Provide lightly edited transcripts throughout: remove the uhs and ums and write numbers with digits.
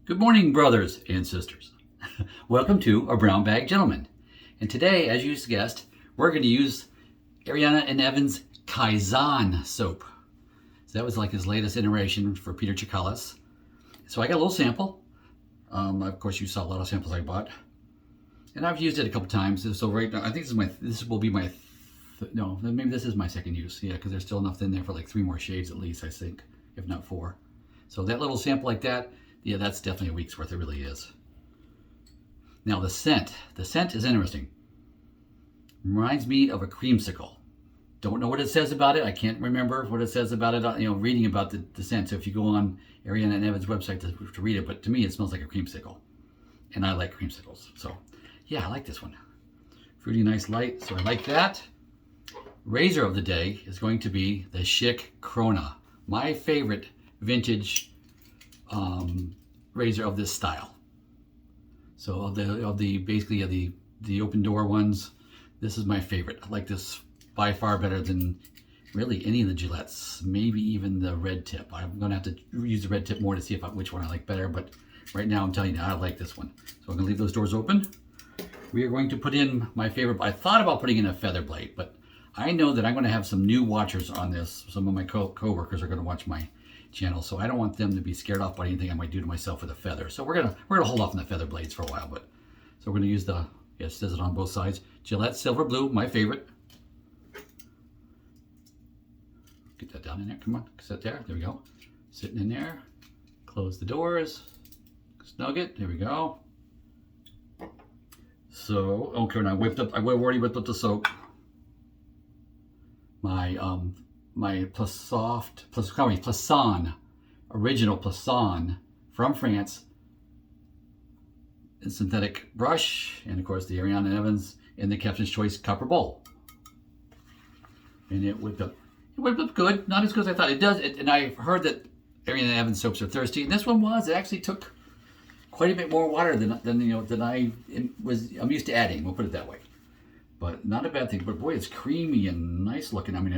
Good morning, brothers and sisters. Welcome to A Brown Bag Gentleman. And today, as you guessed, we're going to use Ariana and Evan's Kaizen soap. So that was like his latest iteration for Peter Chikalis. So I got a little sample. Of course, you saw a lot of samples I bought. And I've used it a couple times. So right now, I think this will be my, no, maybe this is my second use. Yeah, because there's still enough in there for like 3 more shades at least, I think, if not 4. So that little sample like that, yeah, that's definitely a week's worth. It really is. Now the scent is interesting. Reminds me of a creamsicle. Don't know what it says about it. I can't remember what it says about it. Reading about the scent. So if you go on Ariana and Evan's website to read it, but to me it smells like a creamsicle, and I like creamsicles. So yeah, I like this one. Fruity, nice, light. So I like that. Razor of the day is going to be the Schick Krona, my favorite vintage razor of this style. So of the open door ones, this is my favorite. I like this by far better than really any of the Gillettes, maybe even the red tip. I'm gonna have to use the red tip more to see which one I like better, but right now I'm telling you, I like this one. So I'm gonna leave those doors open. We are going to put in my favorite. I thought about putting in a feather blade, but I know that I'm gonna have some new watchers on this. Some of my co-workers are gonna watch my channel, so I don't want them to be scared off by anything I might do to myself with a feather. So we're gonna hold off on the feather blades for a while, but so we're gonna use the, it says it on both sides, Gillette Silver Blue, my favorite. Get that down in there, come on, sit there, there we go. Sitting in there, close the doors, snug it, there we go. So, okay, now I've already whipped up the soap. My Plisson, original Plisson from France, synthetic brush, and of course the Ariana and Evans in the Captain's Choice copper bowl. And it whipped up good, not as good as I thought. It does, and I heard that Ariana and Evans soaps are thirsty, and this one was. It actually took quite a bit more water than I'm used to adding. We'll put it that way. But not a bad thing. But boy, it's creamy and nice looking. I mean,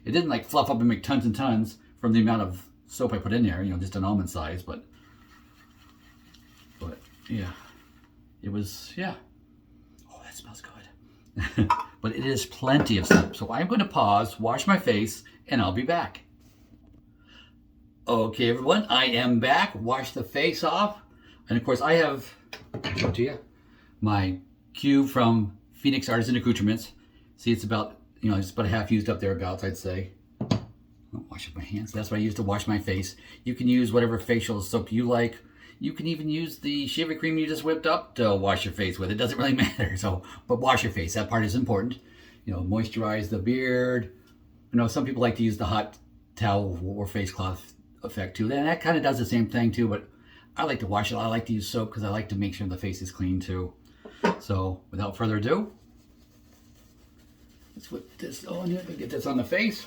it didn't like fluff up and make tons and tons from the amount of soap I put in there, just an almond size, but yeah, it was, yeah. Oh, that smells good. But it is plenty of soap. So I'm going to pause, wash my face, and I'll be back. Okay, everyone, I am back. Wash the face off. And of course, I have, I'll show it to you, my cube from Phoenix Artisan Accoutrements. See, it's about, it's about half used up thereabouts, I'd say. I'll wash up my hands. That's what I use to wash my face. You can use whatever facial soap you like. You can even use the shaving cream you just whipped up to wash your face with. It doesn't really matter. So, but wash your face. That part is important. Moisturize the beard. Some people like to use the hot towel or face cloth effect too. And that kind of does the same thing too, but I like to wash it. I like to use soap because I like to make sure the face is clean too. So without further ado, let's put this on here. Get this on the face.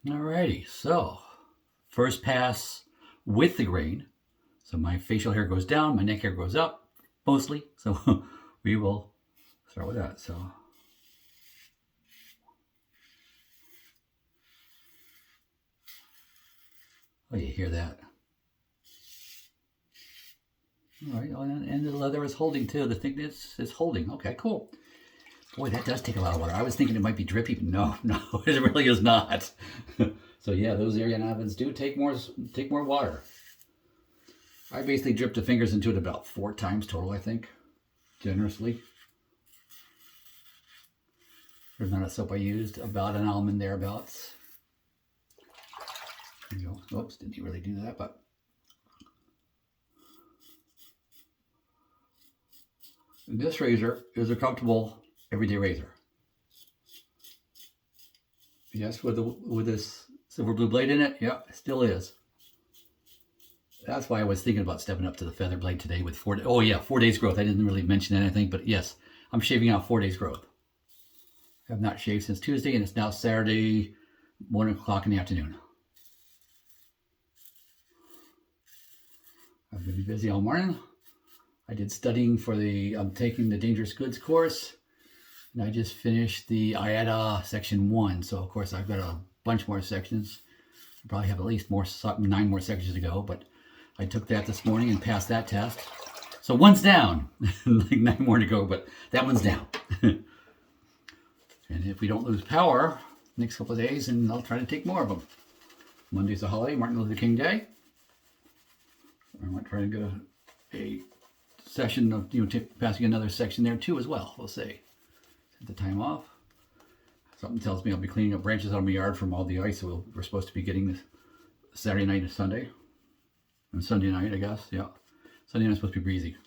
Alrighty, so first pass with the grain. So my facial hair goes down, my neck hair goes up, mostly. So we will start with that. So oh, you hear that? All right, and the leather is holding too. The thickness is holding. Okay, cool. Boy, that does take a lot of water. I was thinking it might be drippy, but no, it really is not. So yeah, those Ariana Evans do take more water. I basically dripped the fingers into it about 4 times total, I think, generously. There's not a soap I used, about an almond thereabouts. There you go. Oops, didn't really do that, but this razor is a comfortable everyday razor. Yes, with this silver blue blade in it, yeah, it still is. That's why I was thinking about stepping up to the feather blade today with 4 days growth. I didn't really mention that, I think, but yes, I'm shaving out 4 days growth. I have not shaved since Tuesday, and it's now Saturday, 1 o'clock in the afternoon. I'm going to be busy all morning. I did studying for I'm taking the Dangerous Goods course, and I just finished the IATA section 1. So, of course, I've got a bunch more sections. I probably have at least 9 more sections to go, but I took that this morning and passed that test. So one's down, like 9 more to go, but that one's down. And if we don't lose power next couple of days, then I'll try to take more of them. Monday's a holiday, Martin Luther King Day. I might try to get a session of, passing another section there too as well. We'll see. Take the time off. Something tells me I'll be cleaning up branches out of my yard from all the ice that we're supposed to be getting this Saturday night and Sunday. And Sunday night, I guess, yeah. Sunday night's supposed to be breezy.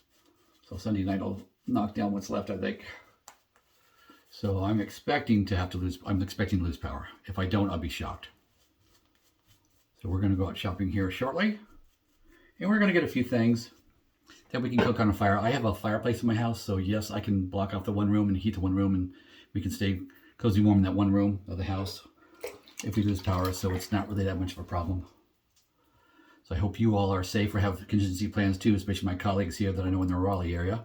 So Sunday night I'll knock down what's left, I think. So I'm expecting to lose power. If I don't, I'll be shocked. So we're going to go out shopping here shortly. And we're going to get a few things that we can cook on a fire. I have a fireplace in my house, so yes, I can block off the one room and heat the one room, and we can stay cozy warm in that one room of the house if we lose power, so it's not really that much of a problem. So I hope you all are safe or have contingency plans too, especially my colleagues here that I know in the Raleigh area.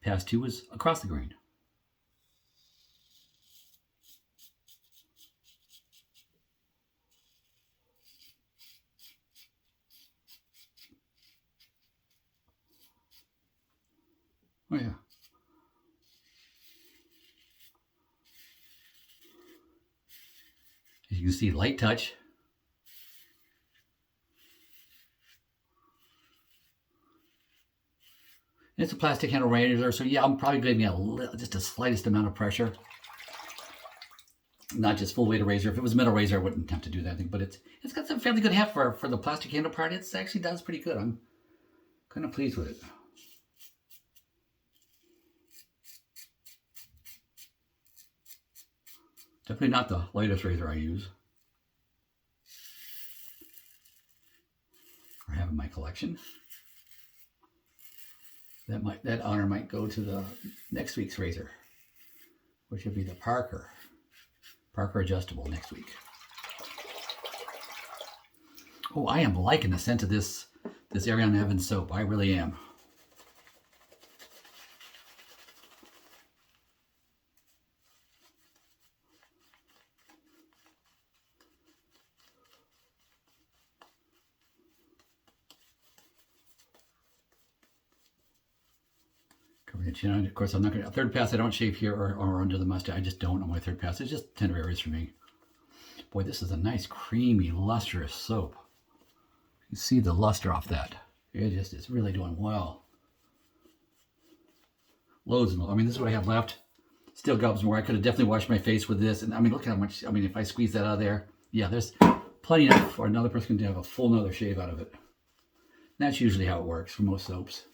Pass 2 is across the green. Oh yeah. As you can see, light touch. It's a plastic handle razor, so yeah, I'm probably giving it just the slightest amount of pressure. Not just full weight of razor. If it was a metal razor, I wouldn't attempt to do that, I think. But it's got some fairly good heft for the plastic handle part. It actually does pretty good. I'm kind of pleased with it. Definitely not the lightest razor I use or have in my collection. That honor might go to the next week's razor, which would be the Parker adjustable next week. Oh, I am liking the scent of this A&E Evans soap. I really am. Covering the chin. Of course, I'm not going to, third pass, I don't shave here or under the mustache. I just don't on my third pass. It's just tender areas for me. Boy, this is a nice, creamy, lustrous soap. You see the luster off that. It's really doing well. Loads and loads. I mean, this is what I have left. Still gobs more. I could have definitely washed my face with this. And I mean, look how much, I mean, if I squeeze that out of there, yeah, there's plenty enough for another person to have a full nother shave out of it. And that's usually how it works for most soaps.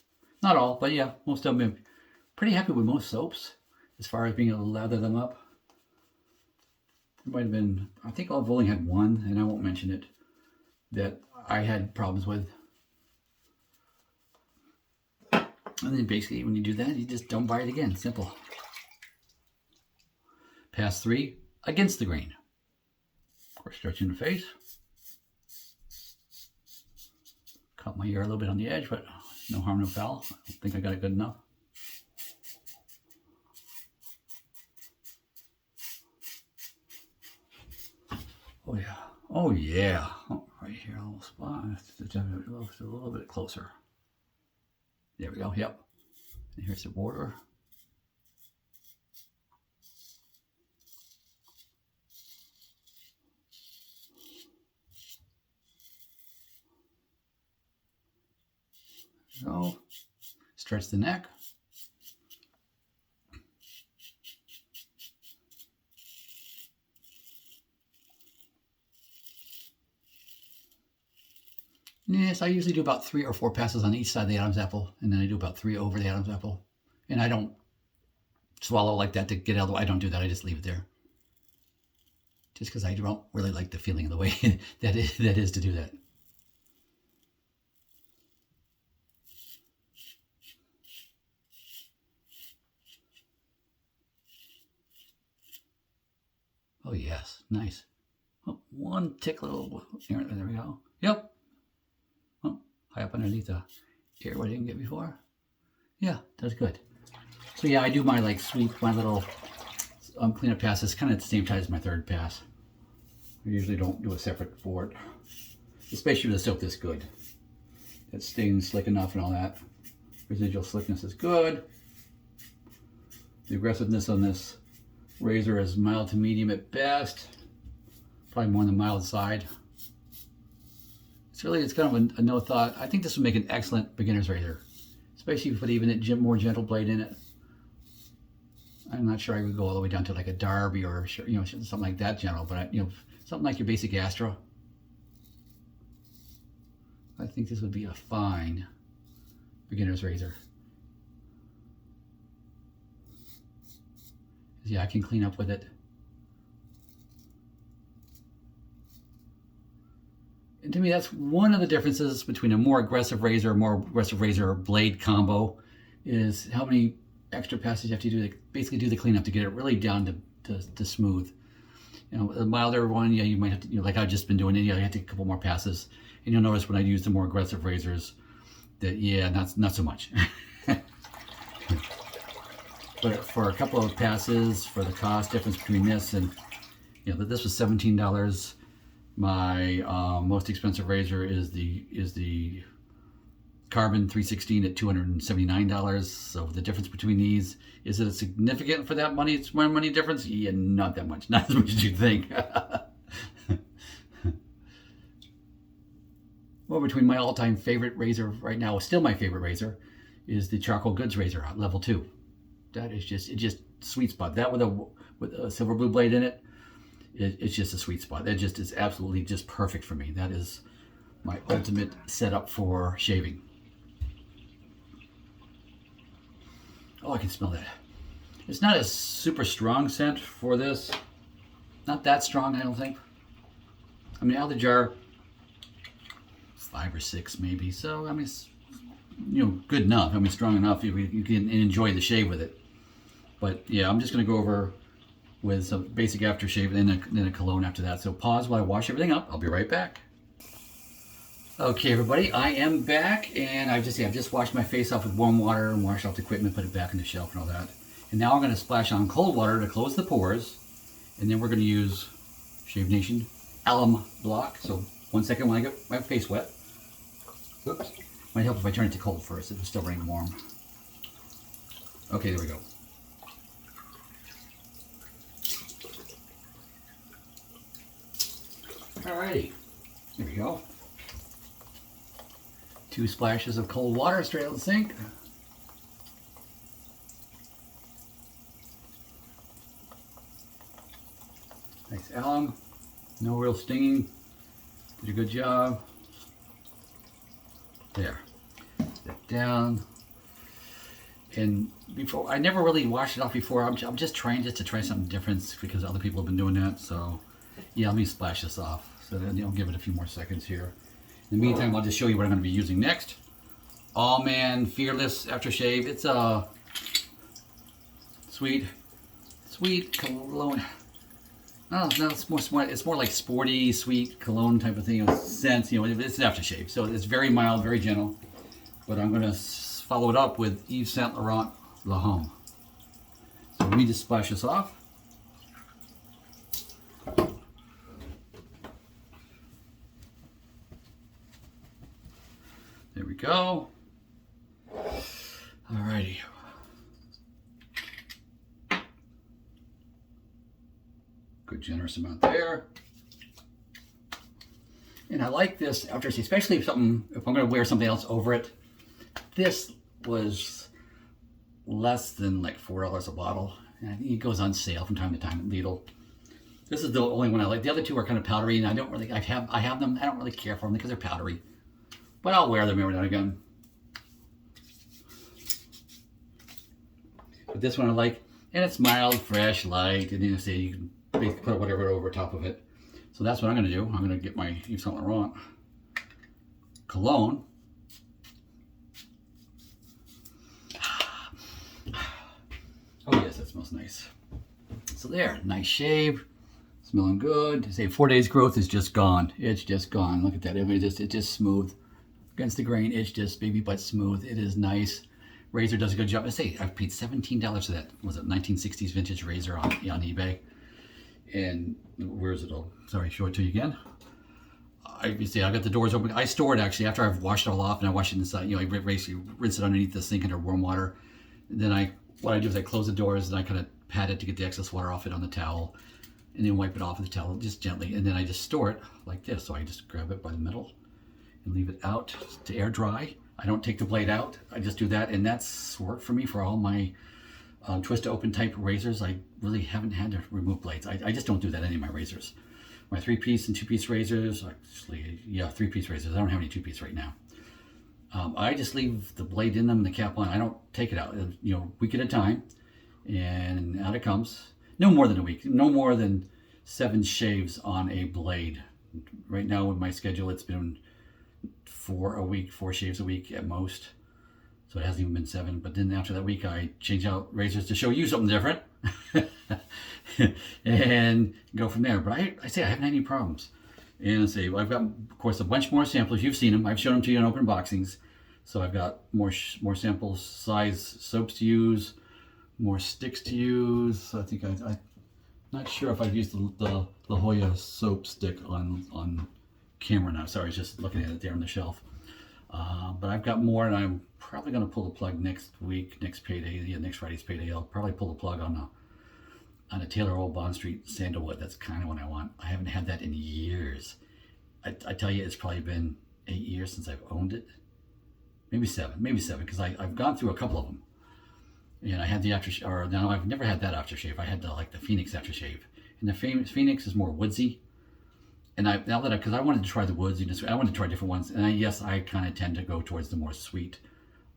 Not all, but yeah, most of them. I'm pretty happy with most soaps as far as being able to lather them up. There might have been, I think I've only had one, and I won't mention it, that I had problems with. And then basically when you do that, you just don't buy it again. Simple. Pass 3, against the grain. Of course, stretching the face. Cut my ear a little bit on the edge, but no harm, no foul. I think I got it good enough. Oh yeah. Oh yeah. Oh, right here, a little spot. Just a little bit closer. There we go. Yep. And here's the border. So, stretch the neck. Yes, I usually do about 3 or 4 passes on each side of the Adam's apple, and then I do about 3 over the Adam's apple. And I don't swallow like that to get out of the way. I don't do that. I just leave it there. Just because I don't really like the feeling of the way that is to do that. Oh yes, nice. Oh, one tick little, there we go. Yep. Oh, high up underneath the area where I didn't get before. Yeah, that's good. So yeah, I do my like sweep, my little cleanup pass. It's kind of at the same time as my third pass. I usually don't do a separate for it, especially with a soap this good. It stains slick enough and all that. Residual slickness is good. The aggressiveness on this razor is mild to medium at best. Probably more on the mild side. It's kind of a no thought. I think this would make an excellent beginner's razor, especially if you put even a more gentle blade in it. I'm not sure I would go all the way down to like a Derby or something like that gentle, but something like your basic Astra. I think this would be a fine beginner's razor. Yeah, I can clean up with it. And to me, that's one of the differences between a more aggressive razor blade combo, is how many extra passes you have to do to basically do the cleanup to get it really down to smooth. A milder one, yeah, you might have to, like I've just been doing it, yeah, I have to take a couple more passes. And you'll notice when I use the more aggressive razors that, yeah, not so much. But for a couple of passes, for the cost difference between this and, this was $17. My most expensive razor is the Carbon 316 at $279. So the difference between these, is it significant for that money? It's my money difference? Yeah, not that much. Not as much as you'd think. Well, between my all-time favorite razor right now, still my favorite razor, is the Charcoal Goods razor, level 2. That is just sweet spot. That with a silver blue blade in it, it's just a sweet spot. That just is absolutely just perfect for me. That is my ultimate setup for shaving. Oh, I can smell that. It's not a super strong scent for this. Not that strong, I don't think. I mean, out of the jar, 5 or 6 maybe. So, I mean, it's, good enough. I mean, strong enough you can enjoy the shave with it. But yeah, I'm just going to go over with some basic aftershave and then a cologne after that. So pause while I wash everything up. I'll be right back. Okay, everybody, I am back, and I've just washed my face off with warm water and washed off the equipment, put it back on the shelf and all that. And now I'm going to splash on cold water to close the pores, and then we're going to use Shave Nation alum block. So 1 second when I get my face wet. Oops. Might help if I turn it to cold first. It's still running warm. Okay, there we go. Alrighty, there we go. 2 splashes of cold water straight out of the sink. Nice alum, no real stinging. Did a good job. There. That down. And before, I never really washed it off before. I'm just trying to try something different because other people have been doing that. So yeah, let me splash this off. So then I'll give it a few more seconds here. In the meantime, I'll just show you what I'm going to be using next. All Man Fearless Aftershave. It's a sweet cologne. No, it's more like sporty, sweet cologne type of thing. Scent, it's an aftershave, so it's very mild, very gentle. But I'm going to follow it up with Yves Saint Laurent La Homme. So let me just splash this off. There we go. Alrighty. Good generous amount there. And I like this aftershave, especially if I'm going to wear something else over it. This was less than like $4 a bottle. And I think it goes on sale from time to time at Lidl. This is the only one I like. The other two are kind of powdery, and I have them. I don't really care for them because they're powdery. But I'll wear them every now and again. But this one I like, and it's mild, fresh, light, and you can basically put whatever over top of it. So that's what I'm going to do. I'm going to get my Yves Saint Laurent cologne. Oh yes, that smells nice. So there, nice shave. Smelling good. Say 4 days growth is just gone. It's just gone. Look at that. It's just smooth. Against the grain, it's just baby butt smooth. It is nice. Razor does a good job. I say I've paid $17 for that. Was it 1960s vintage razor on eBay? And where is it all? Sorry, show it to you again. You see, I got the doors open. I store it actually after I've washed it all off, and I wash it inside. You know, I basically rinse it underneath the sink under warm water. And then what I do is I close the doors and I kind of pat it to get the excess water off it on the towel, and then wipe it off with the towel just gently. And then I just store it like this. So I just grab it by the middle and leave it out to air dry. I don't take the blade out. I just do that, and that's worked for me for all my twist to open type razors. I really haven't had to remove blades. I just don't do that in any of my razors. My 3-piece and 2-piece razors, actually, yeah, 3-piece razors. I don't have any 2-piece right now. I just leave the blade in them and the cap on. I don't take it out, you know, week at a time, and out it comes. No more than a week, no more than 7 shaves on a blade. Right now with my schedule, it's been 4 shaves a week at most. So it hasn't even been 7. But then after that week, I change out razors to show you something different and go from there. But I say I haven't had any problems. And I say, well, I've got, of course, a bunch more samples. You've seen them. I've shown them to you in open boxings. So I've got more samples, size soaps to use, more sticks to use. I think I'm not sure if I've used the La Jolla soap stick on camera now. Sorry, I was just looking at it there on the shelf. But I've got more, and I'm probably going to pull the plug next week, next payday, yeah, next Friday's payday. I'll probably pull the plug on a Taylor Old Bond Street sandalwood. That's kind of what I want. I haven't had that in years. I tell you, it's probably been 8 years since I've owned it. Maybe seven, because I've gone through a couple of them. And I had the aftershave, or no, I've never had that aftershave. I had the Phoenix aftershave. And the Phoenix is more woodsy. And because I wanted to try the woodsiness, I wanted to try different ones. And yes, I kind of tend to go towards the more sweet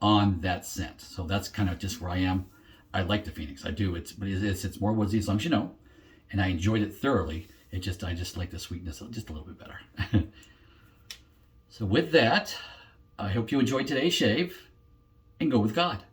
on that scent. So that's kind of just where I am. I like the Phoenix, I do. But it's more woodsy, as long as you know. And I enjoyed it thoroughly. I just like the sweetness just a little bit better. So with that, I hope you enjoyed today's shave, and go with God.